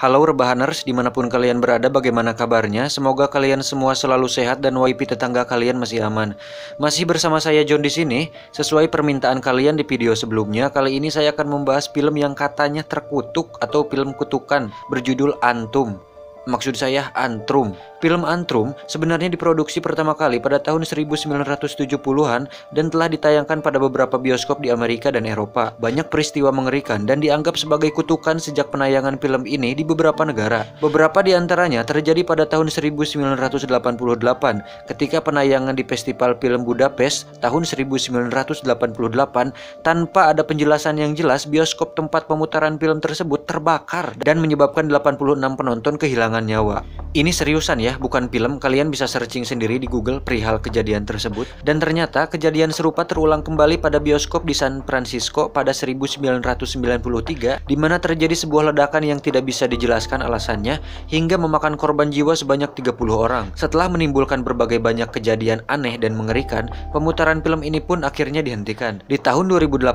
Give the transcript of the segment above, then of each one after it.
Halo rebahaners, dimanapun kalian berada, bagaimana kabarnya? Semoga kalian semua selalu sehat dan wifi tetangga kalian masih aman. Masih bersama saya John di sini. Sesuai permintaan kalian di video sebelumnya, kali ini saya akan membahas film yang katanya terkutuk atau film kutukan berjudul Antum. Maksud saya Antrum. Film Antrum sebenarnya diproduksi pertama kali pada tahun 1970-an dan telah ditayangkan pada beberapa bioskop di Amerika dan Eropa. Banyak peristiwa mengerikan dan dianggap sebagai kutukan sejak penayangan film ini di beberapa negara. Beberapa di antaranya terjadi pada tahun 1988 ketika penayangan di Festival Film Budapest tahun 1988 tanpa ada penjelasan yang jelas, bioskop tempat pemutaran film tersebut terbakar dan menyebabkan 86 penonton kehilangan nyawa. Ini seriusan ya, bukan film. Kalian bisa searching sendiri di Google perihal kejadian tersebut. Dan ternyata kejadian serupa terulang kembali pada bioskop di San Francisco pada 1993, di mana terjadi sebuah ledakan yang tidak bisa dijelaskan alasannya hingga memakan korban jiwa sebanyak 30 orang. Setelah menimbulkan berbagai banyak kejadian aneh dan mengerikan, pemutaran film ini pun akhirnya dihentikan. Di tahun 2018,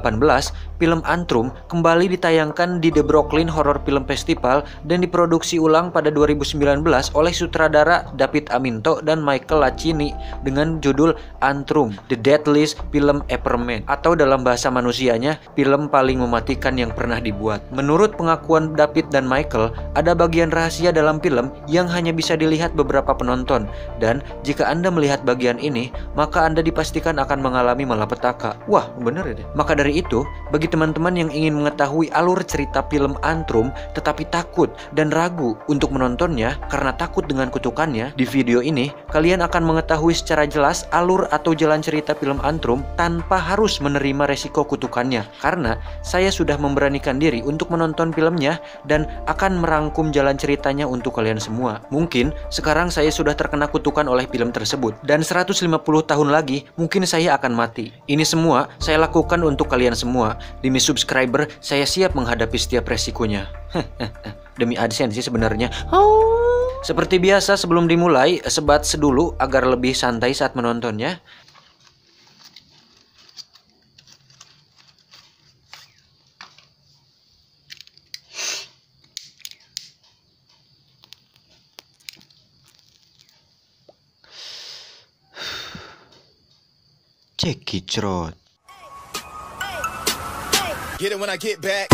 film Antrum kembali ditayangkan di The Brooklyn Horror Film Festival dan diproduksi ulang pada 2019 oleh sutradara David Aminto dan Michael Lacini dengan judul Antrum, The Deadliest Film Ever Made, atau dalam bahasa manusianya, film paling mematikan yang pernah dibuat. Menurut pengakuan David dan Michael, ada bagian rahasia dalam film yang hanya bisa dilihat beberapa penonton, dan jika Anda melihat bagian ini, maka Anda dipastikan akan mengalami malapetaka. Wah, bener ya deh. Maka dari itu, bagi teman-teman yang ingin mengetahui alur cerita film Antrum tetapi takut dan ragu untuk menontonnya karena takut dengan kutukannya, di video ini kalian akan mengetahui secara jelas alur atau jalan cerita film Antrum tanpa harus menerima resiko kutukannya, karena saya sudah memberanikan diri untuk menonton filmnya dan akan merangkum jalan ceritanya untuk kalian semua. Mungkin sekarang saya sudah terkena kutukan oleh film tersebut dan 150 tahun lagi mungkin saya akan mati. Ini semua saya lakukan untuk kalian semua. Demi subscriber, saya siap menghadapi setiap resikonya. Demi AdSense sih sebenarnya. Seperti biasa, sebelum dimulai, sebat sedulu agar lebih santai saat menontonnya. Cekicrot. Get it when I get back.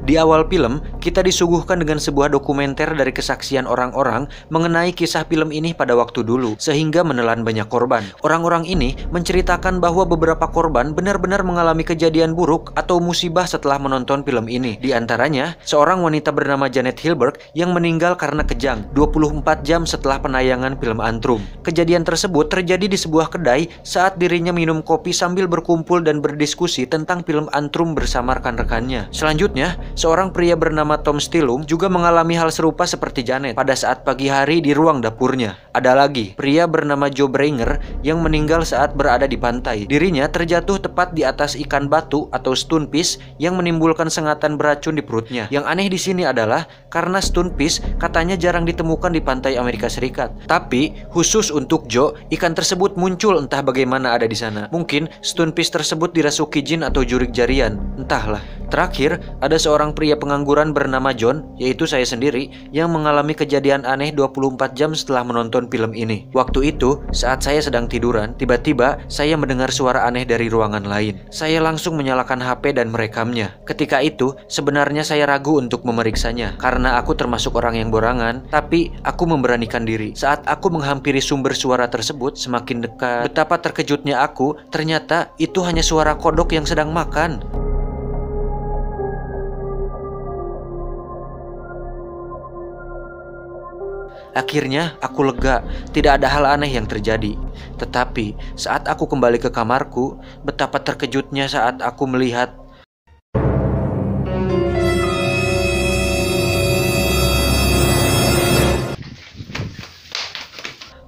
Di awal film, kita disuguhkan dengan sebuah dokumenter dari kesaksian orang-orang mengenai kisah film ini pada waktu dulu, sehingga menelan banyak korban. Orang-orang ini menceritakan bahwa beberapa korban benar-benar mengalami kejadian buruk atau musibah setelah menonton film ini. Di antaranya, seorang wanita bernama Janet Hilberg yang meninggal karena kejang 24 jam setelah penayangan film Antrum. Kejadian tersebut terjadi di sebuah kedai saat dirinya minum kopi sambil berkumpul dan berdiskusi tentang film Antrum bersama rekan-rekannya. Selanjutnya, seorang pria bernama Tom Stillum juga mengalami hal serupa seperti Janet pada saat pagi hari di ruang dapurnya. Ada lagi, pria bernama Joe Branger yang meninggal saat berada di pantai. Dirinya terjatuh tepat di atas ikan batu atau stonefish yang menimbulkan sengatan beracun di perutnya. Yang aneh di sini adalah karena stonefish katanya jarang ditemukan di pantai Amerika Serikat. Tapi khusus untuk Joe, ikan tersebut muncul entah bagaimana ada di sana. Mungkin stonefish tersebut dirasuki jin atau jurik jarian, entahlah. Terakhir, ada seorang pria pengangguran bernama John, yaitu saya sendiri, yang mengalami kejadian aneh 24 jam setelah menonton film ini. Waktu itu, saat saya sedang tiduran, tiba-tiba saya mendengar suara aneh dari ruangan lain. Saya langsung menyalakan HP dan merekamnya. Ketika itu, sebenarnya saya ragu untuk memeriksanya, karena aku termasuk orang yang borangan, tapi aku memberanikan diri. Saat aku menghampiri sumber suara tersebut, semakin dekat, betapa terkejutnya aku, ternyata itu hanya suara kodok yang sedang makan. Akhirnya aku lega, tidak ada hal aneh yang terjadi. Tetapi saat aku kembali ke kamarku, betapa terkejutnya saat aku melihat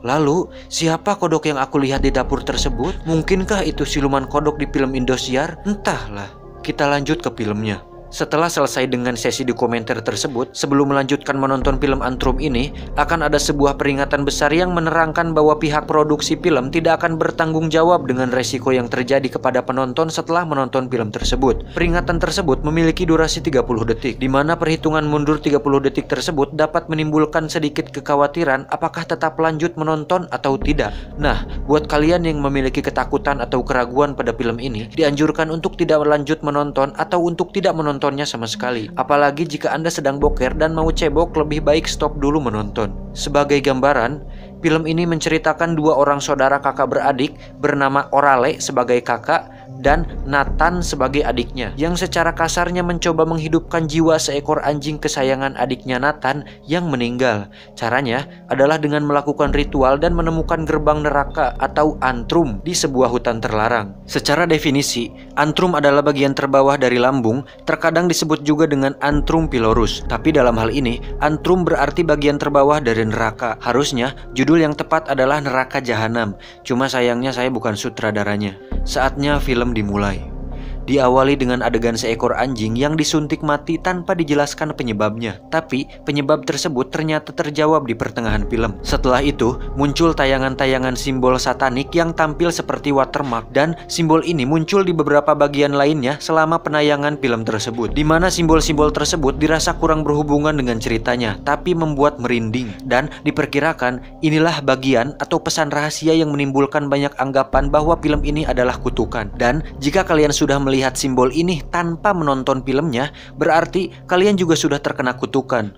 lalu, siapa kodok yang aku lihat di dapur tersebut? Mungkinkah itu siluman kodok di film Indosiar? Entahlah. Kita lanjut ke filmnya. Setelah selesai dengan sesi dokumenter tersebut, sebelum melanjutkan menonton film Antrum ini, akan ada sebuah peringatan besar yang menerangkan bahwa pihak produksi film tidak akan bertanggung jawab dengan resiko yang terjadi kepada penonton setelah menonton film tersebut. Peringatan tersebut memiliki durasi 30 detik, di mana perhitungan mundur 30 detik tersebut dapat menimbulkan sedikit kekhawatiran apakah tetap lanjut menonton atau tidak. Nah, buat kalian yang memiliki ketakutan atau keraguan pada film ini, dianjurkan untuk tidak lanjut menonton atau untuk tidak menontonnya sama sekali. Apalagi jika Anda sedang boker dan mau cebok, lebih baik stop dulu menonton. Sebagai gambaran, film ini menceritakan dua orang saudara kakak beradik bernama Orale sebagai kakak dan Nathan sebagai adiknya, yang secara kasarnya mencoba menghidupkan jiwa seekor anjing kesayangan adiknya Nathan yang meninggal. Caranya adalah dengan melakukan ritual dan menemukan gerbang neraka atau antrum di sebuah hutan terlarang. Secara definisi, antrum adalah bagian terbawah dari lambung, terkadang disebut juga dengan antrum pylorus. Tapi dalam hal ini, antrum berarti bagian terbawah dari neraka. Harusnya judul yang tepat adalah Neraka Jahanam. Cuma sayangnya saya bukan sutradaranya. Saatnya film dimulai. Diawali dengan adegan seekor anjing yang disuntik mati tanpa dijelaskan penyebabnya. Tapi penyebab tersebut ternyata terjawab di pertengahan film. Setelah itu muncul tayangan-tayangan simbol satanik yang tampil seperti watermark, dan simbol ini muncul di beberapa bagian lainnya selama penayangan film tersebut, di mana simbol-simbol tersebut dirasa kurang berhubungan dengan ceritanya, tapi membuat merinding. Dan diperkirakan inilah bagian atau pesan rahasia yang menimbulkan banyak anggapan bahwa film ini adalah kutukan. Dan jika kalian sudah melihat simbol ini tanpa menonton filmnya, berarti kalian juga sudah terkena kutukan.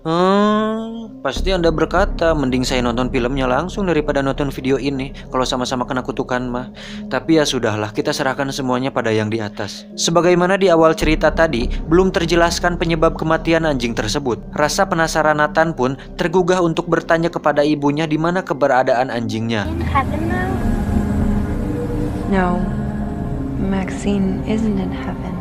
Pasti Anda berkata, mending saya nonton filmnya langsung daripada nonton video ini kalau sama-sama kena kutukan mah. Tapi ya sudahlah, kita serahkan semuanya pada yang di atas. Sebagaimana di awal cerita tadi, belum terjelaskan penyebab kematian anjing tersebut. Rasa penasaran Nathan pun tergugah untuk bertanya kepada ibunya di mana keberadaan anjingnya. No, Maxine isn't in heaven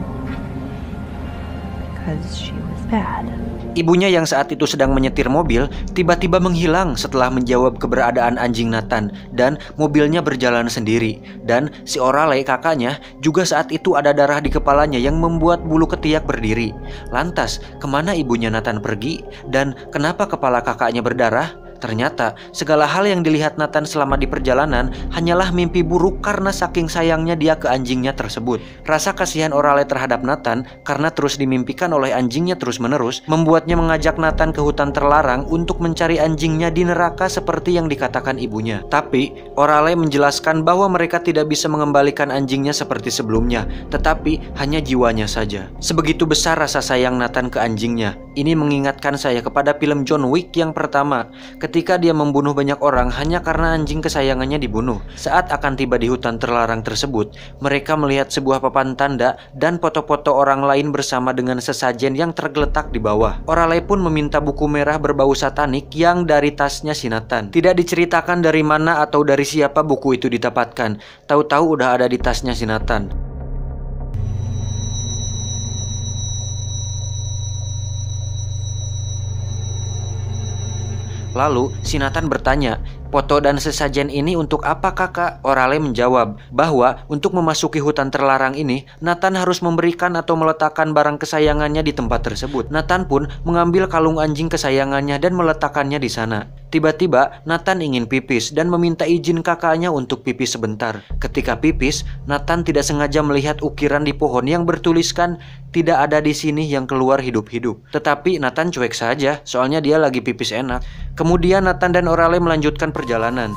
because she was bad. Ibunya yang saat itu sedang menyetir mobil tiba-tiba menghilang setelah menjawab keberadaan anjing Nathan, dan mobilnya berjalan sendiri. Dan si Orale kakaknya juga saat itu ada darah di kepalanya yang membuat bulu ketiak berdiri. Lantas kemana ibunya Nathan pergi, dan kenapa kepala kakaknya berdarah? Ternyata segala hal yang dilihat Nathan selama di perjalanan hanyalah mimpi buruk karena saking sayangnya dia ke anjingnya tersebut. Rasa kasihan Orale terhadap Nathan karena terus dimimpikan oleh anjingnya terus-menerus membuatnya mengajak Nathan ke hutan terlarang untuk mencari anjingnya di neraka seperti yang dikatakan ibunya. Tapi Orale menjelaskan bahwa mereka tidak bisa mengembalikan anjingnya seperti sebelumnya, tetapi hanya jiwanya saja. Sebegitu besar rasa sayang Nathan ke anjingnya. Ini mengingatkan saya kepada film John Wick yang pertama, ketika dia membunuh banyak orang hanya karena anjing kesayangannya dibunuh. Saat akan tiba di hutan terlarang tersebut, mereka melihat sebuah papan tanda dan foto-foto orang lain bersama dengan sesajen yang tergeletak di bawah. Orale pun meminta buku merah berbau satanik yang dari tasnya si Nathan. Tidak diceritakan dari mana atau dari siapa buku itu didapatkan. Tahu-tahu udah ada di tasnya si Nathan. Lalu si Nathan bertanya, "Foto dan sesajen ini untuk apa kakak?" Orale menjawab bahwa untuk memasuki hutan terlarang ini, Nathan harus memberikan atau meletakkan barang kesayangannya di tempat tersebut. Nathan pun mengambil kalung anjing kesayangannya dan meletakkannya di sana. Tiba-tiba Nathan ingin pipis dan meminta izin kakaknya untuk pipis sebentar. Ketika pipis, Nathan tidak sengaja melihat ukiran di pohon yang bertuliskan "Tidak ada di sini yang keluar hidup-hidup". Tetapi Nathan cuek saja, soalnya dia lagi pipis enak. Kemudian Nathan dan Orale melanjutkan perjalanan.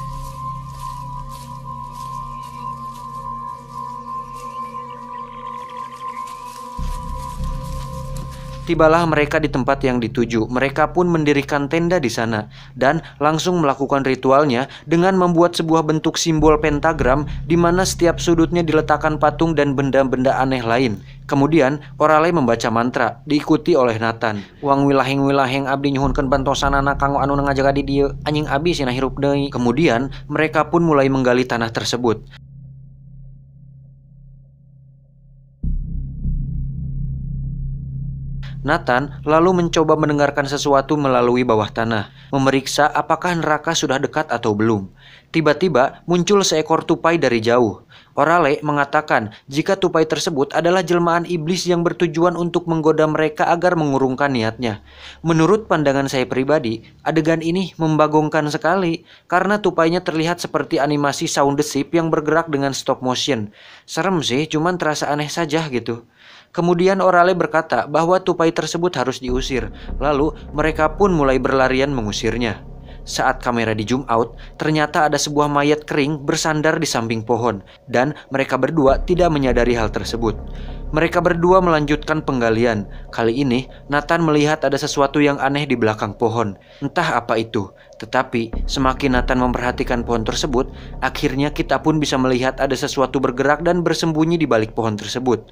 Tibalah mereka di tempat yang dituju. Mereka pun mendirikan tenda di sana dan langsung melakukan ritualnya dengan membuat sebuah bentuk simbol pentagram di mana setiap sudutnya diletakkan patung dan benda-benda aneh lain. Kemudian Orale membaca mantra diikuti oleh Nathan. "Wang wilaheng abdi nyuhunkeun bantosanana kanggo anu ngajaga di dieu, anjing abdi cenah hirup deui." Kemudian mereka pun mulai menggali tanah tersebut. Nathan lalu mencoba mendengarkan sesuatu melalui bawah tanah, memeriksa apakah neraka sudah dekat atau belum. Tiba-tiba muncul seekor tupai dari jauh. Orale mengatakan jika tupai tersebut adalah jelmaan iblis yang bertujuan untuk menggoda mereka agar mengurungkan niatnya. Menurut pandangan saya pribadi, adegan ini membagongkan sekali karena tupainya terlihat seperti animasi Shaun the Sheep yang bergerak dengan stop motion. Serem sih, cuman terasa aneh saja gitu. Kemudian Orale berkata bahwa tupai tersebut harus diusir, lalu mereka pun mulai berlarian mengusirnya. Saat kamera di zoom out, ternyata ada sebuah mayat kering bersandar di samping pohon, dan mereka berdua tidak menyadari hal tersebut. Mereka berdua melanjutkan penggalian. Kali ini, Nathan melihat ada sesuatu yang aneh di belakang pohon. Entah apa itu, tetapi semakin Nathan memperhatikan pohon tersebut, akhirnya kita pun bisa melihat ada sesuatu bergerak dan bersembunyi di balik pohon tersebut.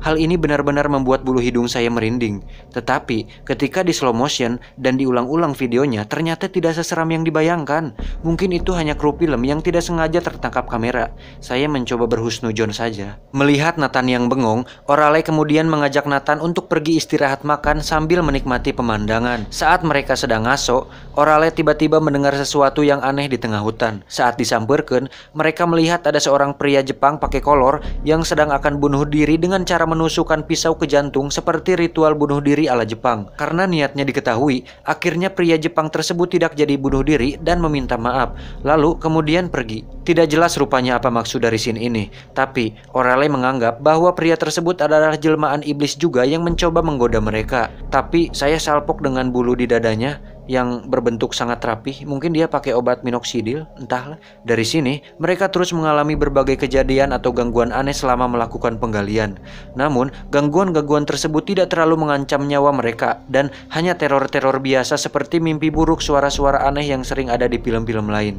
Hal ini benar-benar membuat bulu hidung saya merinding. Tetapi ketika di slow motion dan diulang-ulang videonya, ternyata tidak seseram yang dibayangkan. Mungkin itu hanya kru film yang tidak sengaja tertangkap kamera. Saya mencoba berhusnudzon saja. Melihat Nathan yang bengong, Orale kemudian mengajak Nathan untuk pergi istirahat makan sambil menikmati pemandangan. Saat mereka sedang ngaso, Orale tiba-tiba mendengar sesuatu yang aneh di tengah hutan. Saat disamperkeun, mereka melihat ada seorang pria Jepang pakai kolor yang sedang akan bunuh diri dengan cara menusukkan pisau ke jantung seperti ritual bunuh diri ala Jepang. Karena niatnya diketahui, akhirnya pria Jepang tersebut tidak jadi bunuh diri dan meminta maaf, lalu kemudian pergi. Tidak jelas rupanya apa maksud dari scene ini, tapi Orale menganggap bahwa pria tersebut adalah jelmaan iblis juga yang mencoba menggoda mereka. Tapi saya salpok dengan bulu di dadanya yang berbentuk sangat rapih. Mungkin dia pakai obat minoksidil, entahlah. Dari sini, mereka terus mengalami berbagai kejadian atau gangguan aneh selama melakukan penggalian. Namun, gangguan-gangguan tersebut tidak terlalu mengancam nyawa mereka dan hanya teror-teror biasa seperti mimpi buruk, suara-suara aneh yang sering ada di film-film lain.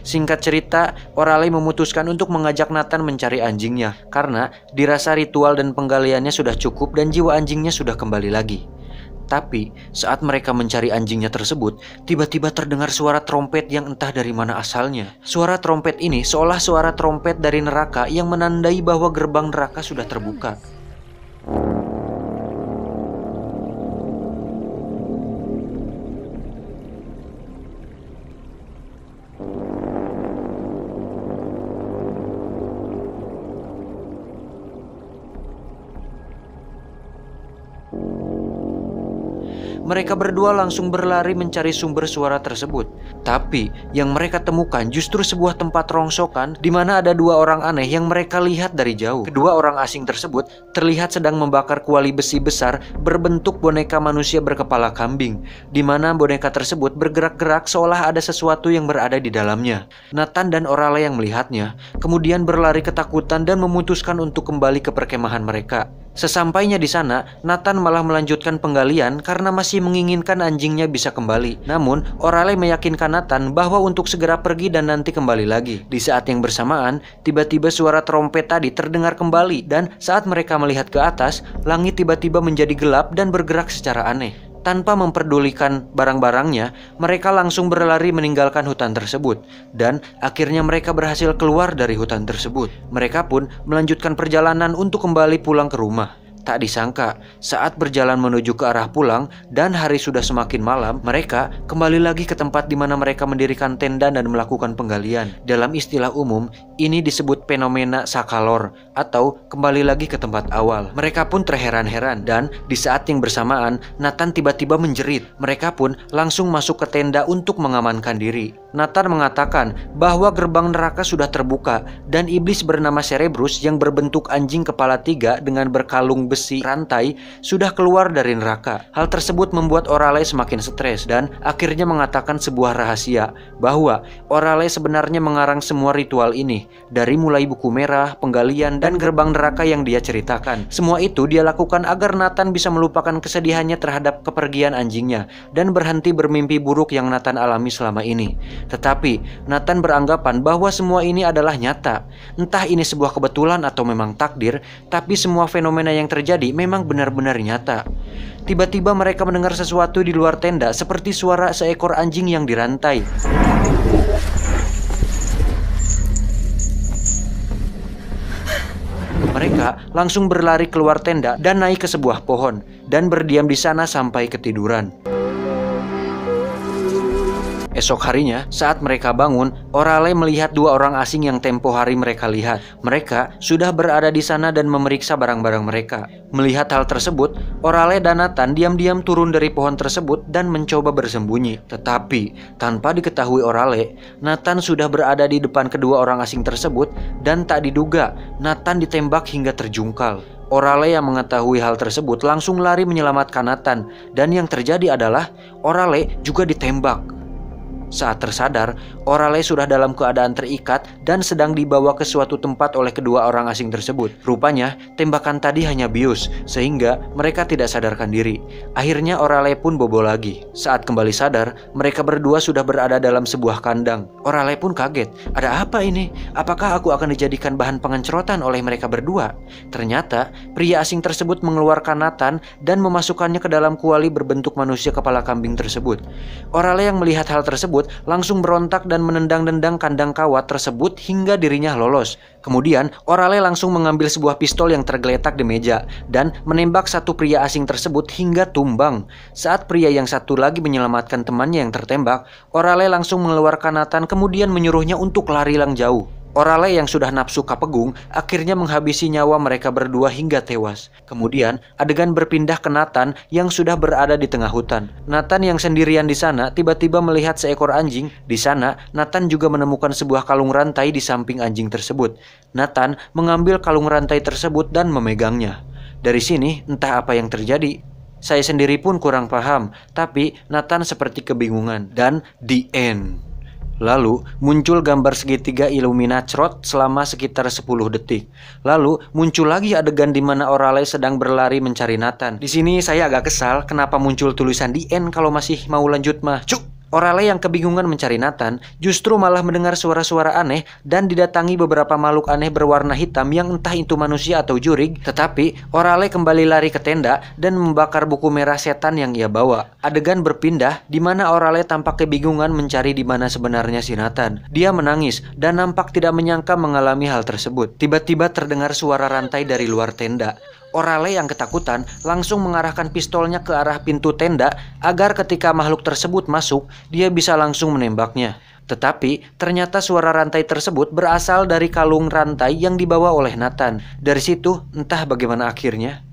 Singkat cerita, Orale memutuskan untuk mengajak Nathan mencari anjingnya karena dirasa ritual dan penggaliannya sudah cukup dan jiwa anjingnya sudah kembali lagi. Tapi saat mereka mencari anjingnya tersebut, tiba-tiba terdengar suara trompet yang entah dari mana asalnya. Suara trompet ini seolah suara trompet dari neraka yang menandai bahwa gerbang neraka sudah terbuka. Mereka berdua langsung berlari mencari sumber suara tersebut. Tapi yang mereka temukan justru sebuah tempat rongsokan di mana ada dua orang aneh yang mereka lihat dari jauh. Kedua orang asing tersebut terlihat sedang membakar kuali besi besar berbentuk boneka manusia berkepala kambing, di mana boneka tersebut bergerak-gerak seolah ada sesuatu yang berada di dalamnya. Nathan dan Orale yang melihatnya kemudian berlari ketakutan dan memutuskan untuk kembali ke perkemahan mereka. Sesampainya di sana, Nathan malah melanjutkan penggalian karena masih menginginkan anjingnya bisa kembali. Namun, Orale meyakinkan Nathan bahwa untuk segera pergi dan nanti kembali lagi. Di saat yang bersamaan, tiba-tiba suara trompet tadi terdengar kembali dan saat mereka melihat ke atas, langit tiba-tiba menjadi gelap dan bergerak secara aneh. Tanpa memperdulikan barang-barangnya, mereka langsung berlari meninggalkan hutan tersebut. Dan akhirnya mereka berhasil keluar dari hutan tersebut. Mereka pun melanjutkan perjalanan untuk kembali pulang ke rumah. Tak disangka, saat berjalan menuju ke arah pulang dan hari sudah semakin malam, mereka kembali lagi ke tempat di mana mereka mendirikan tenda dan melakukan penggalian. Dalam istilah umum, ini disebut fenomena sakalor atau kembali lagi ke tempat awal. Mereka pun terheran-heran dan di saat yang bersamaan, Nathan tiba-tiba menjerit. Mereka pun langsung masuk ke tenda untuk mengamankan diri. Nathan mengatakan bahwa gerbang neraka sudah terbuka dan iblis bernama Cerebrus yang berbentuk anjing kepala 3 dengan berkalung besi rantai sudah keluar dari neraka. Hal tersebut membuat Orale semakin stres dan akhirnya mengatakan sebuah rahasia bahwa Orale sebenarnya mengarang semua ritual ini ini. Dari mulai buku merah, penggalian, dan gerbang neraka yang dia ceritakan. Semua itu dia lakukan agar Nathan bisa melupakan kesedihannya terhadap kepergian anjingnya dan berhenti bermimpi buruk yang Nathan alami selama ini. Tetapi Nathan beranggapan bahwa semua ini adalah nyata. Entah ini sebuah kebetulan atau memang takdir, tapi semua fenomena yang terjadi memang benar-benar nyata. Tiba-tiba mereka mendengar sesuatu di luar tenda seperti suara seekor anjing yang dirantai. Mereka langsung berlari keluar tenda dan naik ke sebuah pohon dan berdiam di sana sampai ketiduran. Esok harinya, saat mereka bangun, Orale melihat dua orang asing yang tempo hari mereka lihat. Mereka sudah berada di sana dan memeriksa barang-barang mereka. Melihat hal tersebut, Orale dan Nathan diam-diam turun dari pohon tersebut dan mencoba bersembunyi. Tetapi, tanpa diketahui Orale, Nathan sudah berada di depan kedua orang asing tersebut dan tak diduga, Nathan ditembak hingga terjungkal. Orale yang mengetahui hal tersebut langsung lari menyelamatkan Nathan, dan yang terjadi adalah Orale juga ditembak. Saat tersadar, Orale sudah dalam keadaan terikat dan sedang dibawa ke suatu tempat oleh kedua orang asing tersebut. Rupanya, tembakan tadi hanya bius, sehingga mereka tidak sadarkan diri. Akhirnya Orale pun bobo lagi. Saat kembali sadar, mereka berdua sudah berada dalam sebuah kandang. Orale pun kaget. Ada apa ini? Apakah aku akan dijadikan bahan pengencrotan oleh mereka berdua? Ternyata, pria asing tersebut mengeluarkan Nathan dan memasukkannya ke dalam kuali berbentuk manusia kepala kambing tersebut. Orale yang melihat hal tersebut langsung berontak dan menendang-nendang kandang kawat tersebut hingga dirinya lolos. Kemudian Orale langsung mengambil sebuah pistol yang tergeletak di meja dan menembak satu pria asing tersebut hingga tumbang. Saat pria yang satu lagi menyelamatkan temannya yang tertembak, Orale langsung mengeluarkan Nathan kemudian menyuruhnya untuk lari jauh. Orale yang sudah nafsu kapegung akhirnya menghabisi nyawa mereka berdua hingga tewas. Kemudian adegan berpindah ke Nathan yang sudah berada di tengah hutan. Nathan yang sendirian di sana tiba-tiba melihat seekor anjing. Di sana Nathan juga menemukan sebuah kalung rantai di samping anjing tersebut. Nathan mengambil kalung rantai tersebut dan memegangnya. Dari sini entah apa yang terjadi. Saya sendiri pun kurang paham, tapi Nathan seperti kebingungan. Dan the end. Lalu muncul gambar segitiga Illuminacrot selama sekitar 10 detik. Lalu muncul lagi adegan di mana Orale sedang berlari mencari Nathan. Di sini saya agak kesal kenapa muncul tulisan the end kalau masih mau lanjut mah. Cuk! Orale yang kebingungan mencari Nathan justru malah mendengar suara-suara aneh dan didatangi beberapa makhluk aneh berwarna hitam yang entah itu manusia atau jurig. Tetapi Orale kembali lari ke tenda dan membakar buku merah setan yang ia bawa. Adegan berpindah di mana Orale tampak kebingungan mencari di mana sebenarnya si Nathan. Dia menangis dan nampak tidak menyangka mengalami hal tersebut. Tiba-tiba terdengar suara rantai dari luar tenda. Orale yang ketakutan langsung mengarahkan pistolnya ke arah pintu tenda agar ketika makhluk tersebut masuk, dia bisa langsung menembaknya. Tetapi ternyata suara rantai tersebut berasal dari kalung rantai yang dibawa oleh Nathan. Dari situ entah bagaimana akhirnya.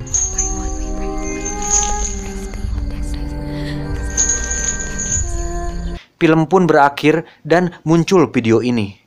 Film pun berakhir dan muncul video ini.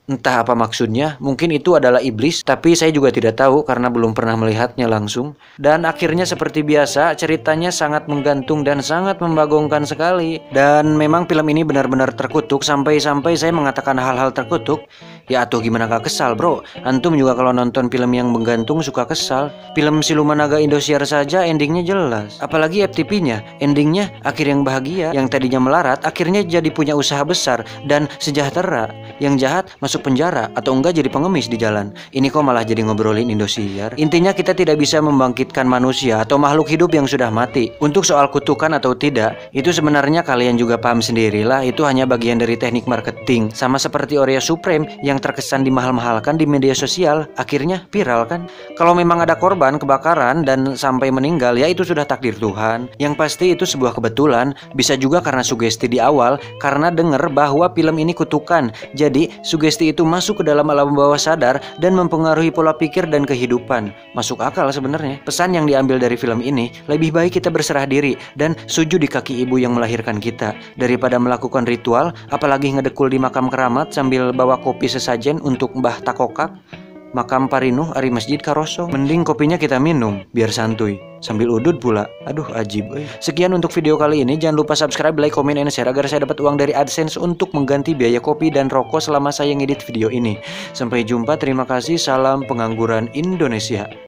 Entah apa maksudnya, mungkin itu adalah iblis, tapi saya juga tidak tahu karena belum pernah melihatnya langsung. Dan akhirnya seperti biasa, ceritanya sangat menggantung dan sangat membagongkan sekali. Dan memang film ini benar-benar terkutuk, sampai-sampai saya mengatakan hal-hal terkutuk. Ya atuh gimana gak kesal bro, antum juga kalau nonton film yang menggantung suka kesal. Film Siluman Naga Indosiar saja endingnya jelas. Apalagi FTP-nya, endingnya akhir yang bahagia. Yang tadinya melarat, akhirnya jadi punya usaha besar dan sejahtera. Yang jahat masuk penjara atau enggak jadi pengemis di jalan. Ini kok malah jadi ngobrolin Indosiar. Intinya kita tidak bisa membangkitkan manusia atau makhluk hidup yang sudah mati. Untuk soal kutukan atau tidak, itu sebenarnya kalian juga paham sendirilah. Itu hanya bagian dari teknik marketing. Sama seperti Oreo Supreme yang terkesan dimahal-mahalkan di media sosial, akhirnya viral kan. Kalau memang ada korban kebakaran dan sampai meninggal, ya itu sudah takdir Tuhan. Yang pasti itu sebuah kebetulan. Bisa juga karena sugesti di awal, karena dengar bahwa film ini kutukan. Jadi sugesti itu masuk ke dalam alam bawah sadar dan mempengaruhi pola pikir dan kehidupan. Masuk akal sebenarnya. Pesan yang diambil dari film ini, lebih baik kita berserah diri dan sujud di kaki ibu yang melahirkan kita daripada melakukan ritual, apalagi ngedekul di makam keramat sambil bawa kopi sesajen untuk Mbah Takokak. makam parinuh ari masjid karosong. Mending kopinya kita minum biar santuy sambil udud pula. Aduh ajib. Sekian untuk video kali ini. Jangan lupa subscribe, like, comment, and share agar saya dapat uang dari AdSense untuk mengganti biaya kopi dan rokok selama saya ngedit video ini. Sampai jumpa, terima kasih, salam pengangguran Indonesia.